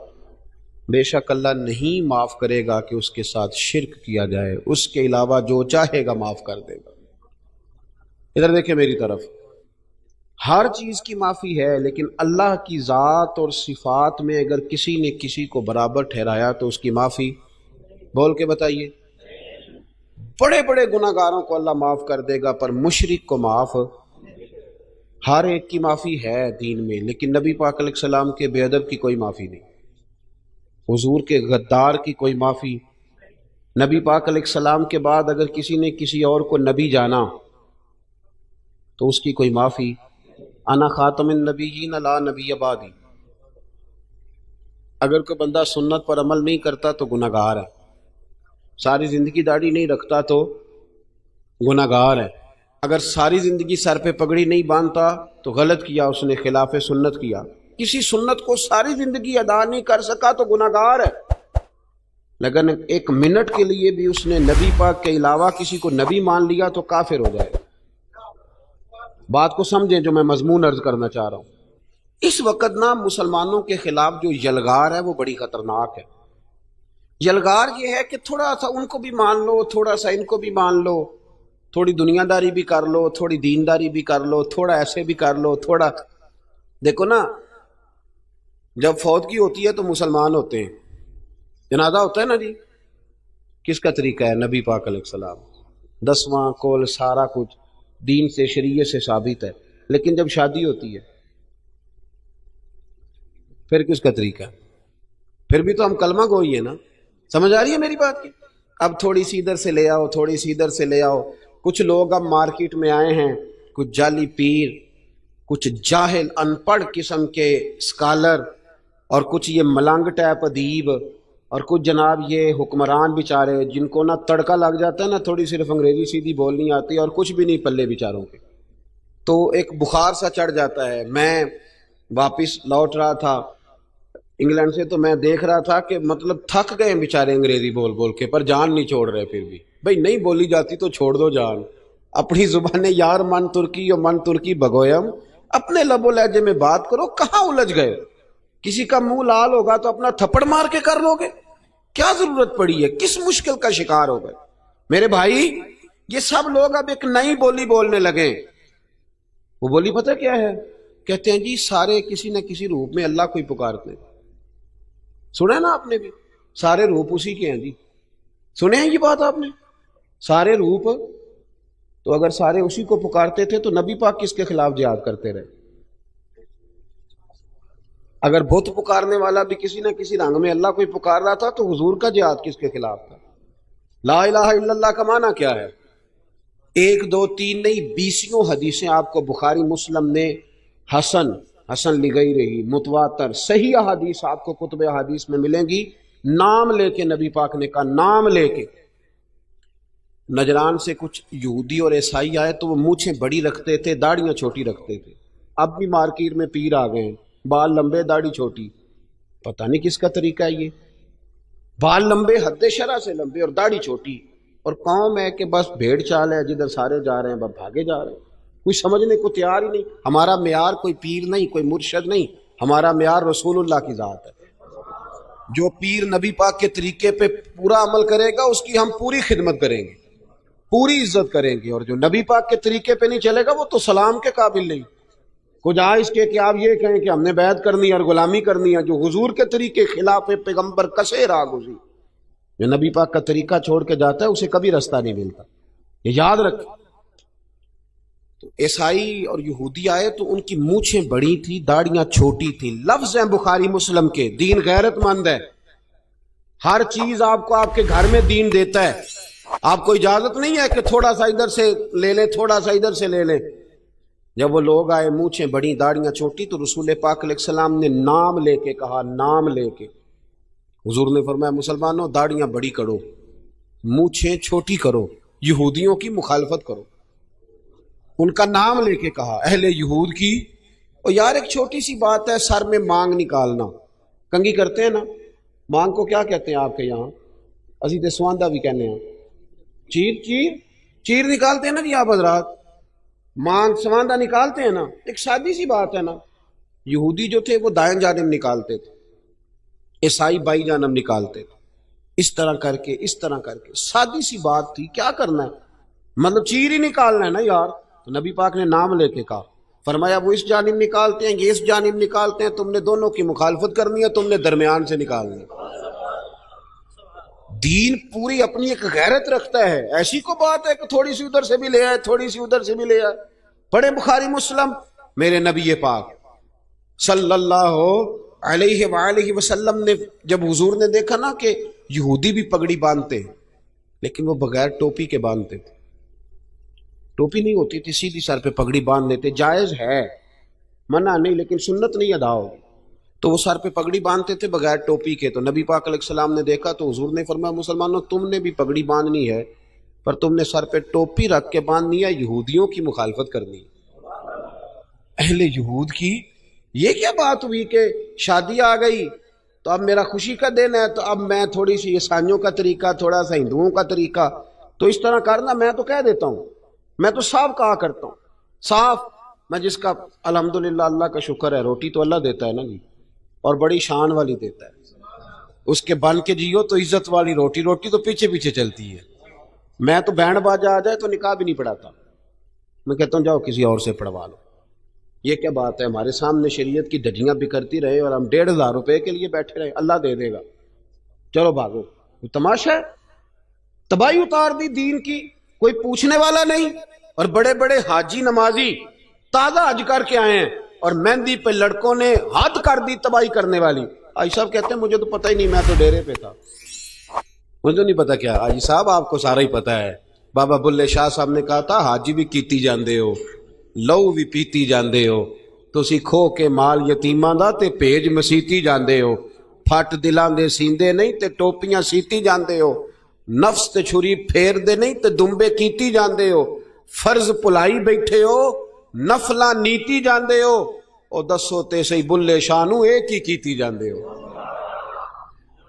بے شک اللہ نہیں معاف کرے گا کہ اس کے ساتھ شرک کیا جائے، اس کے علاوہ جو چاہے گا معاف کر دے گا. ادھر دیکھیں میری طرف، ہر چیز کی معافی ہے، لیکن اللہ کی ذات اور صفات میں اگر کسی نے کسی کو برابر ٹھہرایا تو اس کی معافی، بول کے بتائیے. بڑے بڑے گناہ گاروں کو اللہ معاف کر دے گا، پر مشرک کو معاف، ہر ایک کی معافی ہے دین میں. لیکن نبی پاک علیہ السلام کے بے ادب کی کوئی معافی نہیں، حضور کے غدار کی کوئی معافی. نبی پاک علیہ السلام کے بعد اگر کسی نے کسی اور کو نبی جانا تو اس کی کوئی معافی. انا خاتم النبیین لا نبی بعدی. اگر کوئی بندہ سنت پر عمل نہیں کرتا تو گناہ گار ہے، ساری زندگی داڑھی نہیں رکھتا تو گناہ گار ہے، اگر ساری زندگی سر پہ پگڑی نہیں باندھتا تو غلط کیا، اس نے خلاف سنت کیا. کسی سنت کو ساری زندگی ادا نہیں کر سکا تو گناہ گار ہے، لیکن ایک منٹ کے لیے بھی اس نے نبی پاک کے علاوہ کسی کو نبی مان لیا تو کافر ہو جائے گا. بات کو سمجھیں جو میں مضمون عرض کرنا چاہ رہا ہوں. اس وقت نا مسلمانوں کے خلاف جو یلغار ہے وہ بڑی خطرناک ہے. یلغار یہ ہے کہ تھوڑا سا ان کو بھی مان لو، تھوڑا سا ان کو بھی مان لو، تھوڑی دنیا داری بھی کر لو، تھوڑی دینداری بھی کر لو، تھوڑا ایسے بھی کر لو، تھوڑا. دیکھو نا جب فوتگی ہوتی ہے تو مسلمان ہوتے ہیں، جنازہ ہوتا ہے نا جی، کس کا طریقہ ہے؟ نبی پاک علیہ السلام، 10واں کول سارا کچھ دین سے شریعت سے ثابت ہے. لیکن جب شادی ہوتی ہے پھر کس کا طریقہ ہے؟ پھر بھی تو ہم کلمہ گوئی ہے نا. سمجھ آ رہی ہے میری بات کی؟ اب تھوڑی سی ادھر سے لے آؤ، تھوڑی سی ادھر سے لے آؤ. کچھ لوگ اب مارکیٹ میں آئے ہیں، کچھ جعلی پیر، کچھ جاہل ان پڑھ قسم کے اسکالر، اور کچھ یہ ملنگ ٹائپ ادیب اور کچھ جناب یہ حکمران بیچارے جن کو نہ تڑکا لگ جاتا ہے نہ تھوڑی صرف انگریزی سیدھی بولنی آتی ہے اور کچھ بھی نہیں پلے بیچاروں کے، تو ایک بخار سا چڑھ جاتا ہے۔ میں واپس لوٹ رہا تھا انگلینڈ سے، تو میں دیکھ رہا تھا کہ مطلب تھک گئے بیچارے انگریزی بول بول کے، پر جان نہیں چھوڑ رہے۔ پھر بھی بھائی نہیں بولی جاتی تو چھوڑ دو جان، اپنی زبان یار من ترکی اور من ترکی بگویم، اپنے لب و لہجے میں بات کرو۔ کہاں الجھ گئے؟ کسی کا منہ لال ہوگا تو اپنا تھپڑ مار کے کر لو گے؟ کیا ضرورت پڑی ہے؟ کس مشکل کا شکار ہو گئے؟ میرے بھائی یہ سب لوگ اب ایک نئی بولی بولنے لگے۔ وہ بولی پتہ کیا ہے؟ کہتے ہیں جی سارے کسی نہ کسی روپ میں اللہ کو ہی پکارتے ہیں۔ سنا نا آپ نے بھی، سارے روپ اسی کے ہیں جی، سنے ہیں یہ بات آپ نے؟ سارے روپ، تو اگر سارے اسی کو پکارتے تھے تو نبی پاک کس کے خلاف جہاد کرتے رہے؟ اگر بت پکارنے والا بھی کسی نہ کسی رنگ میں اللہ کو ہی پکار رہا تھا تو حضور کا جہاد کس کے خلاف تھا؟ لا الہ الا اللہ کا معنی کیا ہے؟ 1 2 3 نہیں 20 حدیثیں آپ کو بخاری مسلم نے حسن لگئی رہی، متواتر صحیح احادیث آپ کو کتب احادیث میں ملیں گی۔ نام لے کے نبی پاک نے کہا، نام لے کے۔ نجران سے کچھ یہودی اور عیسائی آئے تو وہ مونچھیں بڑی رکھتے تھے، داڑیاں چھوٹی رکھتے تھے۔ اب بھی مارکیٹ میں پیر آ گئے ہیں، بال لمبے داڑھی چھوٹی، پتہ نہیں کس کا طریقہ ہے یہ، بال لمبے حد شرع سے لمبے اور داڑھی چھوٹی، اور قوم ہے کہ بس بھیڑ چال ہے، جدھر سارے جا رہے ہیں بس بھاگے جا رہے ہیں، کوئی سمجھنے کو تیار ہی نہیں۔ ہمارا معیار کوئی پیر نہیں، کوئی مرشد نہیں، ہمارا معیار رسول اللہ کی ذات ہے۔ جو پیر نبی پاک کے طریقے پہ پورا عمل کرے گا اس کی ہم پوری خدمت کریں گے، پوری عزت کریں گے، اور جو نبی پاک کے طریقے پہ نہیں چلے گا وہ تو سلام کے قابل نہیں۔ کچھ اس کے کہ آپ یہ کہیں کہ ہم نے بیعت کرنی ہے اور غلامی کرنی ہے، جو حضور کے طریقے خلاف پیغمبر کسے راہ گزی، جو نبی پاک کا طریقہ چھوڑ کے جاتا ہے اسے کبھی رستہ نہیں ملتا، یہ یاد رکھ۔ تو عیسائی اور یہودی آئے تو ان کی مونچھیں بڑی تھی، داڑیاں چھوٹی تھی۔ لفظ ہیں بخاری مسلم کے، دین غیرت مند ہے، ہر چیز آپ کو آپ کے گھر میں دین دیتا ہے، آپ کو اجازت نہیں ہے کہ تھوڑا سا ادھر سے لے لیں تھوڑا سا ادھر سے لے لیں۔ جب وہ لوگ آئے مونچھیں بڑی داڑیاں چھوٹی تو رسول پاک علیہ السلام نے نام لے کے کہا، نام لے کے۔ حضور نے فرمایا مسلمانوں داڑیاں بڑی کرو، مونچھیں چھوٹی کرو، یہودیوں کی مخالفت کرو۔ ان کا نام لے کے کہا، اہل یہود کی۔ اور یار ایک چھوٹی سی بات ہے، سر میں مانگ نکالنا، کنگھی کرتے ہیں نا، مانگ کو کیا کہتے ہیں آپ کے یہاں؟ اسی تے سواندہ بھی کہنے ہیں، چیر نکالتے ہیں نا جی آپ حضرات، مانگ سواندہ نکالتے ہیں نا، ایک سادی سی بات ہے نا۔ یہودی جو تھے وہ دائیں جانب نکالتے تھے، عیسائی بائیں جانب نکالتے تھے، اس طرح کر کے سادی سی بات تھی، کیا کرنا ہے، مطلب چیر ہی نکالنا ہے نا یار۔ تو نبی پاک نے نام لے کے کہا، فرمایا وہ اس جانب نکالتے ہیں، یہ اس جانب نکالتے ہیں، تم نے دونوں کی مخالفت کرنی ہے، تم نے درمیان سے نکالنی ہے۔ دین پوری اپنی ایک غیرت رکھتا ہے، ایسی کو بات ہے کہ تھوڑی سی ادھر سے بھی لے آئے، تھوڑی سی ادھر سے بھی لے آئے۔ پڑھے بخاری مسلم، میرے نبی پاک صلی اللہ علیہ وآلہ وسلم نے جب حضور نے دیکھا نا کہ یہودی بھی پگڑی باندھتے ہیں لیکن وہ بغیر ٹوپی کے باندھتے تھے، ٹوپی نہیں ہوتی تھی، سیدھی سر پہ پگڑی باندھ لیتے، جائز ہے، منع نہیں، لیکن سنت نہیں ادا ہوگی، تو وہ سر پہ پگڑی باندھتے تھے بغیر ٹوپی کے۔ تو نبی پاک علیہ السلام نے دیکھا تو حضور نے فرمایا مسلمانوں تم نے بھی پگڑی باندھنی ہے پر تم نے سر پہ ٹوپی رکھ کے باندھنی ہے، یہودیوں کی مخالفت کرنی ہے، اہل یہود کی۔ یہ کیا بات ہوئی کہ شادی آ گئی تو اب میرا خوشی کا دن ہے تو اب میں تھوڑی سی عیسائیوں کا طریقہ، تھوڑا سا ہندوؤں کا طریقہ، تو اس طرح کرنا، میں تو کہہ دیتا ہوں، میں تو صاف کہا کرتا ہوں، صاف، میں جس کا الحمدللہ اللہ کا شکر ہے، روٹی تو اللہ دیتا ہے نا جی، اور بڑی شان والی دیتا ہے، اس کے بن کے جیو تو عزت والی روٹی تو پیچھے پیچھے چلتی ہے۔ میں تو بینڈ باجا آ جائے تو نکاح بھی نہیں پڑھاتا، میں کہتا ہوں جاؤ کسی اور سے پڑھوا لو۔ یہ کیا بات ہے، ہمارے سامنے شریعت کی دھجیاں بکھرتی رہے اور ہم 1,500 روپے کے لیے بیٹھے رہے، اللہ دے دے گا، چلو بھاگو، تماشا ہے، تباہی اتار دی دین کی، کوئی پوچھنے والا نہیں۔ اور بڑے بڑے حاجی نمازی تازہ حج کر کے آئے ہیں اور مہندی پہ لڑکوں نے حد کر دی تباہی کرنے والی۔ حاجی صاحب کہتے ہیں مجھے تو پتہ ہی نہیں، میں تو ڈیرے پہ تھا، مجھے تو نہیں پتا۔ کیا حاجی صاحب آپ کو سارا ہی پتا ہے، بابا بلے شاہ صاحب نے کہا تھا حاجی بھی کیتی جاندے ہو، لو بھی پیتی جاندے ہو، ਤੁਸੀਂ ਖੋ ਕੇ ਮਾਲ ਯਤੀਮਾਂ ਦਾ ਤੇ ਭੇਜ ਮਸੀਤੀ ਜਾਂਦੇ ਹੋ। ਫੱਟ ਦਿਲਾਂ ਦੇ ਸੀਂਦੇ ਨਹੀਂ ਤੇ ਟੋਪੀਆਂ ਸੀਤੀ ਜਾਂਦੇ ਹੋ। ਨਫਸ ਤੇ ਛੁਰੀ ਫੇਰਦੇ ਨਹੀਂ ਤੇ ਦੁੰਬੇ ਕੀਤੀ ਜਾਂਦੇ ਹੋ। ਫਰਜ਼ ਭੁਲਾਈ ਬੈਠੇ ਹੋ, ਨਫਲਾਂ ਨੀਤੀ ਜਾਂਦੇ ਹੋ। ਉਹ ਦੱਸੋ ਤੇ ਸਹੀ ਬੁੱਲੇ ਸ਼ਾਹ ਨੂੰ ਇਹ ਕੀ ਕੀਤੀ ਜਾਂਦੇ ਹੋ?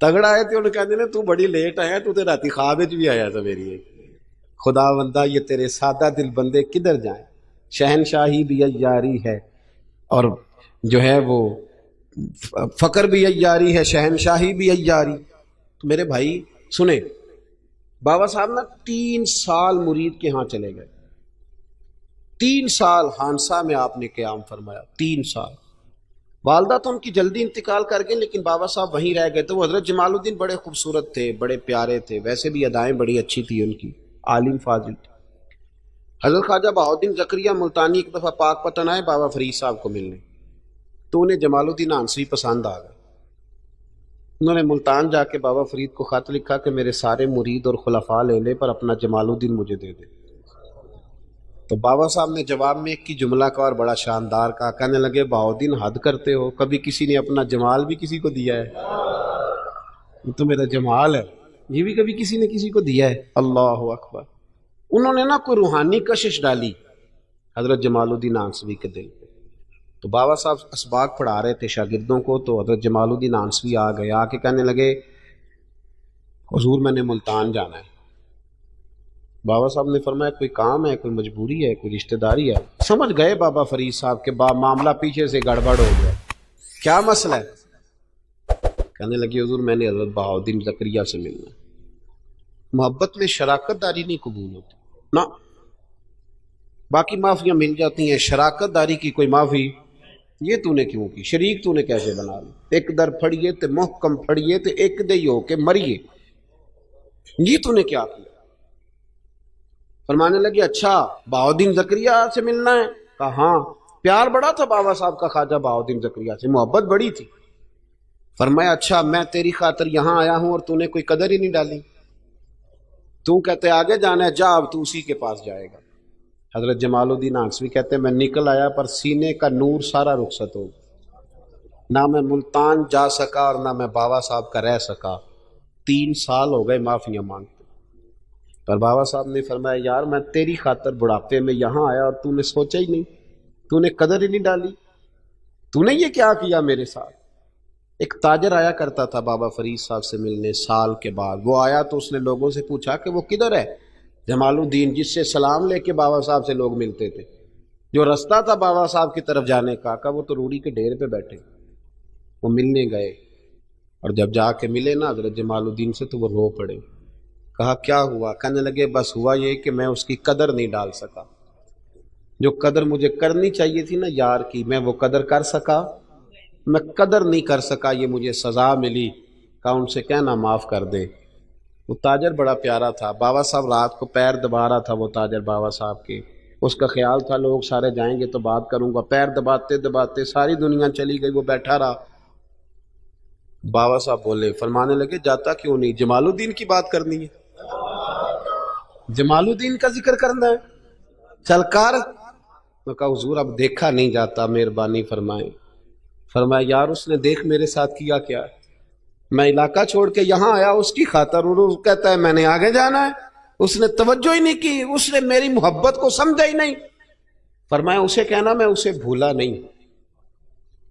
تگڑا ہے تو انہوں کہتے ہیں تو بڑی لیٹ آیا تو تے راتی خواب وچ بھی آیا تھا میری خدا بندہ یہ تیرے سادہ دل بندے کدھر جائیں. شہنشاہی بھی عیاری ہے اور جو ہے وہ فقر بھی عیاری ہے, شہنشاہی بھی عیاری. تو میرے بھائی سنیں, بابا صاحب نا 3 سال مرید کے ہاں چلے گئے. 3 سال ہانسا میں آپ نے قیام فرمایا. 3 سال. والدہ تو ان کی جلدی انتقال کر گئے لیکن بابا صاحب وہیں رہ گئے. تو وہ حضرت جمال الدین بڑے خوبصورت تھے, بڑے پیارے تھے, ویسے بھی ادائیں بڑی اچھی تھی ان کی, عالم فاضل تھے. حضرت خواجہ بہاؤالدین زکریا ملتانی ایک دفعہ پاک پتن آئے بابا فرید صاحب کو ملنے, تو انہیں جمال الدین آنسوی پسند آ گئے. انہوں نے ملتان جا کے بابا فرید کو خط لکھا کہ میرے سارے مرید اور خلفاء لے لے پر اپنا جمال الدین مجھے دے دے. تو بابا صاحب نے جواب میں ایک کی جملہ کا اور بڑا شاندار کہا, کہنے لگے بہاؤالدین حد کرتے ہو, کبھی کسی نے اپنا جمال بھی کسی کو دیا ہے؟ یہ تو میرا جمال ہے, یہ بھی کبھی کسی نے کسی کو دیا ہے؟ اللہ اکبر. انہوں نے نا کوئی روحانی کشش ڈالی حضرت جمال الدین آنسوی کے دل پہ. تو بابا صاحب اسباق پڑھا رہے تھے شاگردوں کو, تو حضرت جمال الدین آنسوی آ گئے. آ کے کہنے لگے حضور میں نے ملتان جانا ہے. بابا صاحب نے فرمایا کوئی کام ہے, کوئی مجبوری ہے, کوئی رشتہ داری ہے؟ سمجھ گئے بابا فرید صاحب کے معاملہ پیچھے سے گڑبڑ ہو گیا, کیا مسئلہ ہے؟ کہنے لگے حضور میں نے حضرت بہاؤالدین زکریا سے ملنا. محبت میں شراکت داری نہیں قبول ہوتی نا, باقی معافیاں مل جاتی ہیں, شراکت داری کی کوئی معافی یہ تو نے کیوں کی؟ شریک تو نے کیسے بنا لی؟ ایک در پھڑیے تے محکم پھڑیے تے ایک دے ہو کے مریے, یہ تو نے کیا کیا؟ فرمانے لگے اچھا بہاؤالدین زکریا سے ملنا ہے؟ کہا ہاں. پیار بڑا تھا بابا صاحب کا خواجہ بہاؤالدین زکریا سے, محبت بڑی تھی. فرمایا اچھا میں تیری خاطر یہاں آیا ہوں اور تو نے کوئی قدر ہی نہیں ڈالی. تو کہتے آگے جانا ہے, جا اب تو اسی کے پاس جائے گا. حضرت جمال الدین آنسوی کہتے ہیں میں نکل آیا پر سینے کا نور سارا رخصت ہو, نہ میں ملتان جا سکا اور نہ میں بابا صاحب کا رہ سکا. 3 سال ہو گئے معافیاں مانگتے. پر بابا صاحب نے فرمایا یار میں تیری خاطر بڑھاپے میں یہاں آیا اور تو نے سوچا ہی نہیں, تو نے قدر ہی نہیں ڈالی, تو نے یہ کیا کیا میرے ساتھ. ایک تاجر آیا کرتا تھا بابا فرید صاحب سے ملنے سال کے بعد. وہ آیا تو اس نے لوگوں سے پوچھا کہ وہ کدھر ہے جمال الدین جس سے سلام لے کے بابا صاحب سے لوگ ملتے تھے, جو رستہ تھا بابا صاحب کی طرف جانے کا. کہا وہ تو روڑی کے ڈھیر پہ بیٹھے. وہ ملنے گئے اور جب جا کے ملے نا حضرت جمال الدین سے تو وہ رو پڑے. کہا کیا ہوا؟ کہنے لگے بس ہوا یہ کہ میں اس کی قدر نہیں ڈال سکا. جو قدر مجھے کرنی چاہیے تھی نا یار کی, میں وہ قدر کر سکا؟ میں قدر نہیں کر سکا, یہ مجھے سزا ملی. کہا ان سے کہنا معاف کر دے. وہ تاجر بڑا پیارا تھا. بابا صاحب رات کو پیر دبا رہا تھا وہ تاجر بابا صاحب کے. اس کا خیال تھا لوگ سارے جائیں گے تو بات کروں گا. پیر دباتے دباتے ساری دنیا چلی گئی, وہ بیٹھا رہا. بابا صاحب بولے, فرمانے لگے جاتا کیوں نہیں؟ جمال الدین کی بات کرنی ہے, جمال الدین کا ذکر کرنا ہے, چل کر. تو کہا حضور اب دیکھا نہیں جاتا, مہربانی فرمائیں. فرمایا یار اس نے دیکھ میرے ساتھ کیا کیا ہے. میں علاقہ چھوڑ کے یہاں آیا اس کی خاطر, اور کہتا ہے میں نے آگے جانا ہے. اس نے توجہ ہی نہیں کی, اس نے میری محبت کو سمجھا ہی نہیں. فرمایا اسے کہنا میں اسے بھولا نہیں,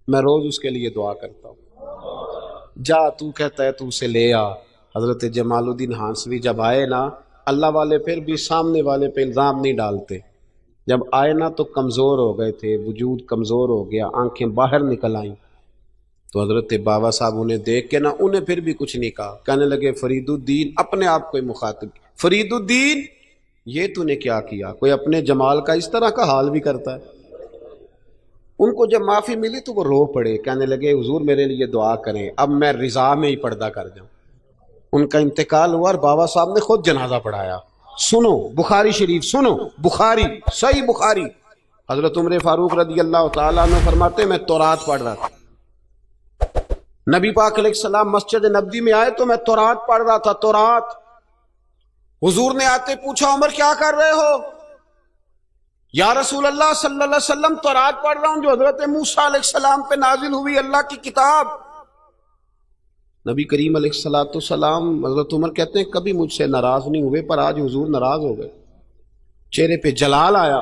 میں روز اس کے لیے دعا کرتا ہوں. جا تو کہتا ہے تو اسے لے آ. حضرت جمال الدین آنسوی جب آئے نا, اللہ والے پھر بھی سامنے والے پہ الزام نہیں ڈالتے. جب آئے نا تو کمزور ہو گئے تھے, وجود کمزور ہو گیا, آنکھیں باہر نکل آئیں. تو حضرت بابا صاحب انہیں دیکھ کے نا انہیں پھر بھی کچھ نہیں کہا. کہنے لگے فرید الدین, اپنے آپ کو ہی مخاطب, فرید الدین یہ تو نے کیا کیا؟ کوئی اپنے جمال کا اس طرح کا حال بھی کرتا ہے. ان کو جب معافی ملی تو وہ رو پڑے. کہنے لگے حضور میرے لیے دعا کریں, اب میں رضا میں ہی پردہ کر جاؤں. ان کا انتقال ہوا اور بابا صاحب نے خود جنازہ پڑھایا. سنو بخاری شریف, سنو بخاری, صحیح بخاری. حضرت عمر فاروق رضی اللہ تعالیٰ عنہ فرماتے میں تورات پڑھ رہا تھا. نبی پاک علیہ السلام مسجد نبوی میں آئے تو میں تورات پڑھ رہا تھا, تورات. حضور نے آتے پوچھا عمر کیا کر رہے ہو؟ یا رسول اللہ صلی اللہ علیہ وسلم تورات پڑھ رہا ہوں جو حضرت موسیٰ علیہ السلام پہ نازل ہوئی, اللہ کی کتاب. نبی کریم علیہ الصلوۃ والسلام, حضرت عمر کہتے ہیں کبھی مجھ سے ناراض نہیں ہوئے, پر آج حضور ناراض ہو گئے. چہرے پہ جلال آیا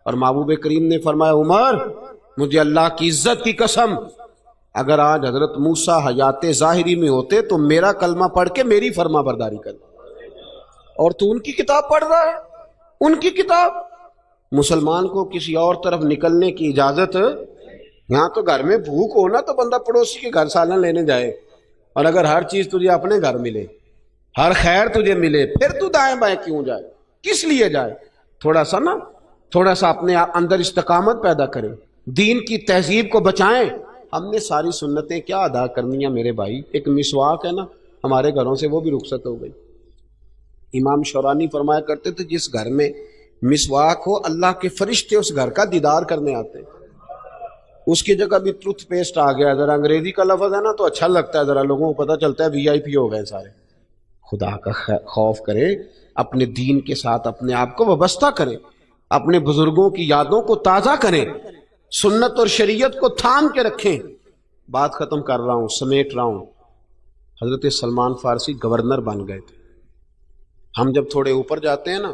اور محبوب کریم نے فرمایا عمر مجھے اللہ کی عزت کی قسم اگر آج حضرت موسیٰ حیات ظاہری میں ہوتے تو میرا کلمہ پڑھ کے میری فرما برداری کر، اور تو ان کی کتاب پڑھ رہا ہے، ان کی کتاب۔ مسلمان کو کسی اور طرف نکلنے کی اجازت، یہاں تو گھر میں بھوک ہو نا تو بندہ پڑوسی کے گھر سالن لینے جائے، اور اگر ہر چیز تجھے اپنے گھر ملے، ہر خیر تجھے ملے، پھر تو دائیں بائیں کیوں جائے؟ کس لیے جائے؟ تھوڑا سا اپنے اندر استقامت پیدا کریں، دین کی تہذیب کو بچائیں۔ ہم نے ساری سنتیں کیا ادا کرنی ہیں میرے بھائی؟ ایک مسواک ہے نا ہمارے گھروں سے، وہ بھی رخصت ہو گئی۔ امام شورانی فرمایا کرتے تھے جس گھر میں مسواک ہو اللہ کے فرشتے اس گھر کا دیدار کرنے آتے ہیں۔ اس کی جگہ بھی ٹوتھ پیسٹ آ گیا، ذرا انگریزی کا لفظ ہے نا تو اچھا لگتا ہے، ذرا لوگوں کو پتہ چلتا ہے وی آئی پی ہو گئے سارے۔ خدا کا خوف کرے، اپنے دین کے ساتھ اپنے آپ کو وابستہ کریں، اپنے بزرگوں کی یادوں کو تازہ کریں، سنت اور شریعت کو تھام کے رکھیں۔ بات ختم کر رہا ہوں، سمیٹ رہا ہوں۔ حضرت سلمان فارسی گورنر بن گئے تھے۔ ہم جب تھوڑے اوپر جاتے ہیں نا،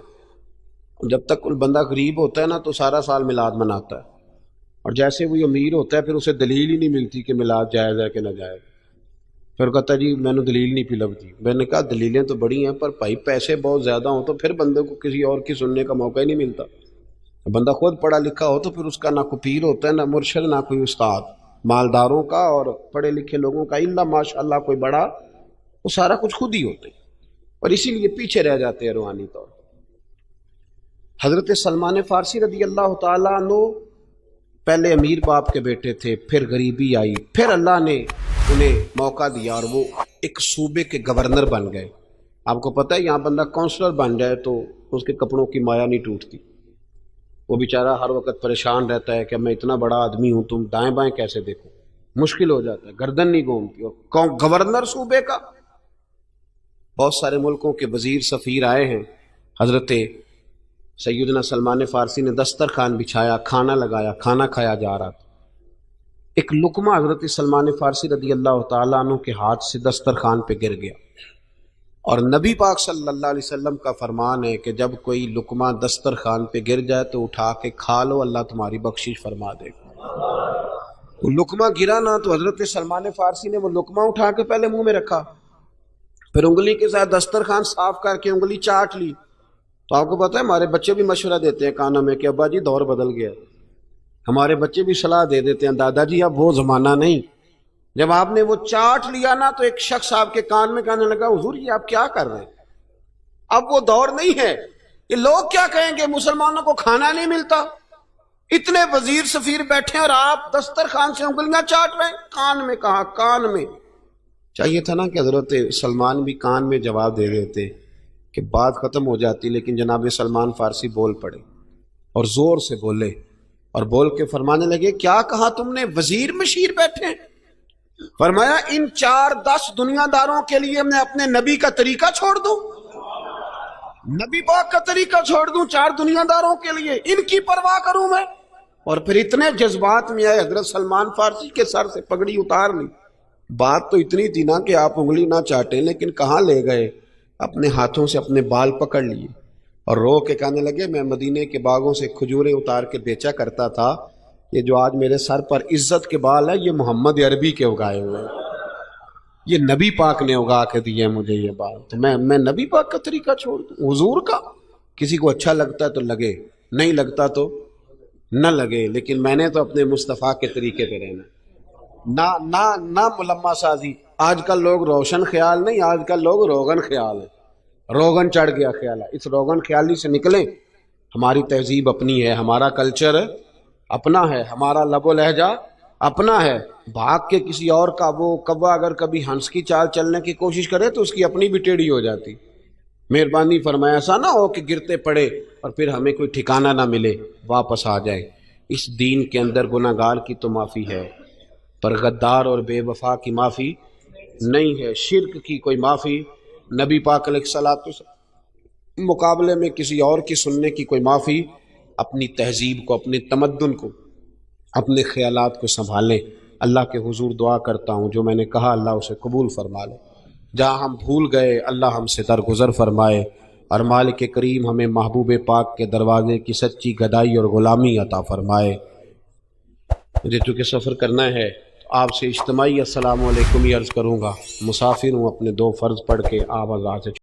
جب تک کوئی بندہ غریب ہوتا ہے نا تو سارا سال میلاد مناتا ہے، اور جیسے وہ امیر ہوتا ہے پھر اسے دلیل ہی نہیں ملتی کہ میلاد جائز ہے کہ نہ جائز۔ پھر کہتا جی میں نے دلیل نہیں پی لگتی۔ میں نے کہا دلیلیں تو بڑی ہیں، پر بھائی پیسے بہت زیادہ ہوں تو پھر بندے کو کسی اور کی سننے کا موقع ہی نہیں ملتا۔ بندہ خود پڑھا لکھا ہو تو پھر اس کا نہ کوئی پیر ہوتا ہے، نہ مرشد، نہ کوئی استاد۔ مالداروں کا اور پڑھے لکھے لوگوں کا الا ماشاء اللہ کوئی بڑا، وہ سارا کچھ خود ہی ہوتے ہیں، اور اسی لیے پیچھے رہ جاتے ہیں روحانی طور۔ حضرت سلمان فارسی رضی اللہ تعالیٰ عنہ پہلے امیر باپ کے بیٹے تھے، پھر غریبی آئی، پھر اللہ نے انہیں موقع دیا اور وہ ایک صوبے کے گورنر بن گئے۔ آپ کو پتہ ہے یہاں بندہ کونسلر بن جائے تو اس کے کپڑوں کی مایا نہیں ٹوٹتی، وہ بیچارہ ہر وقت پریشان رہتا ہے کہ میں اتنا بڑا آدمی ہوں، تم دائیں بائیں کیسے دیکھو، مشکل ہو جاتا ہے، گردن نہیں گھومتی۔ اور گورنر صوبے کا، بہت سارے ملکوں کے وزیر سفیر آئے ہیں، حضرت سیدنا سلمان فارسی نے دسترخوان بچھایا، کھانا لگایا، کھانا کھایا جا رہا تھا۔ ایک لقمہ حضرت سلمان فارسی رضی اللہ تعالیٰ عنہ کے ہاتھ سے دسترخوان پہ گر گیا، اور نبی پاک صلی اللہ علیہ وسلم کا فرمان ہے کہ جب کوئی لقمہ دسترخوان پہ گر جائے تو اٹھا کے کھا لو، اللہ تمہاری بخشش فرما دے گا۔ تو لقمہ گرا نا تو حضرت سلمان فارسی نے وہ لقمہ اٹھا کے پہلے منہ میں رکھا، پھر انگلی کے ساتھ دسترخوان صاف کر کے انگلی چاٹ لی۔ تو آپ کو پتہ ہے ہمارے بچے بھی مشورہ دیتے ہیں کانوں میں کہ ابا جی دور بدل گیا، ہمارے بچے بھی صلاح دے دیتے ہیں دادا جی اب وہ زمانہ نہیں۔ جب آپ نے وہ چاٹ لیا نا تو ایک شخص آپ کے کان میں کہنے لگا حضور یہ آپ کیا کر رہے ہیں، اب وہ دور نہیں ہے، یہ لوگ کیا کہیں گے، مسلمانوں کو کھانا نہیں ملتا، اتنے وزیر سفیر بیٹھے ہیں اور آپ دسترخوان سے انگلیاں چاٹ رہے ہیں۔ کان میں کہا، کان میں۔ چاہیے تھا نا کہ حضرت سلمان بھی کان میں جواب دے دیتے کہ بات ختم ہو جاتی، لیکن جناب سلمان فارسی بول پڑے اور زور سے بولے، اور بول کے فرمانے لگے کیا کہا تم نے، وزیر مشیر بیٹھے ہیں؟ فرمایا ان 4-10 دنیا داروں کے لیے میں اپنے نبی کا طریقہ چھوڑ دوں، نبی پاک کا طریقہ چھوڑ دوں 4 دنیا داروں کے لیے، ان کی پرواہ کروں میں؟ اور پھر اتنے جذبات میں آئے حضرت سلمان فارسی کے سر سے پگڑی اتار لی۔ بات تو اتنی تھی نا کہ آپ انگلی نہ چاٹیں، لیکن کہاں لے گئے، اپنے ہاتھوں سے اپنے بال پکڑ لیے اور رو کے کہنے لگے میں مدینے کے باغوں سے کھجوریں اتار کے بیچا کرتا تھا، یہ جو آج میرے سر پر عزت کے بال ہے یہ محمد عربی کے اگائے ہوئے ہیں، یہ نبی پاک نے اگا کے دیے مجھے یہ بال، تو میں نبی پاک کا طریقہ چھوڑ دوں، حضور کا؟ کسی کو اچھا لگتا ہے تو لگے، نہیں لگتا تو نہ لگے، لیکن میں نے تو اپنے مصطفیٰ کے طریقے پہ رہنا، نہ ملمہ سازی۔ آج کل لوگ روشن خیال نہیں، آج کل لوگ روغن خیال ہے، روغن چڑھ گیا خیال ہے۔ اس روغن خیالی سے نکلیں، ہماری تہذیب اپنی ہے، ہمارا کلچر اپنا ہے، ہمارا لب و لہجہ اپنا ہے، بھاگ کے کسی اور کا، وہ کوا اگر کبھی ہنس کی چال چلنے کی کوشش کرے تو اس کی اپنی بھی ٹیڑھی ہو جاتی۔ مہربانی فرمایا ایسا نہ ہو کہ گرتے پڑے اور پھر ہمیں کوئی ٹھکانہ نہ ملے، واپس آ جائے۔ اس دین کے اندر گناہ گار کی تو معافی ہے، پر غدار اور بے وفا کی معافی نہیں ہے، شرک کی کوئی معافی، نبی پاک علیہ الصلوۃ والسلام مقابلے میں کسی اور کی سننے کی کوئی معافی۔ اپنی تہذیب کو، اپنے تمدن کو، اپنے خیالات کو سنبھالیں۔ اللہ کے حضور دعا کرتا ہوں جو میں نے کہا اللہ اسے قبول فرما لے، جہاں ہم بھول گئے اللہ ہم سے درگزر فرمائے، اور مالک کریم ہمیں محبوب پاک کے دروازے کی سچی گدائی اور غلامی عطا فرمائے۔ مجھے چونکہ سفر کرنا ہے آپ سے اجتماعی السلام علیکم ہی عرض کروں گا. مسافر ہوں، اپنے 2 فرض پڑھ کے آپ حضرات سے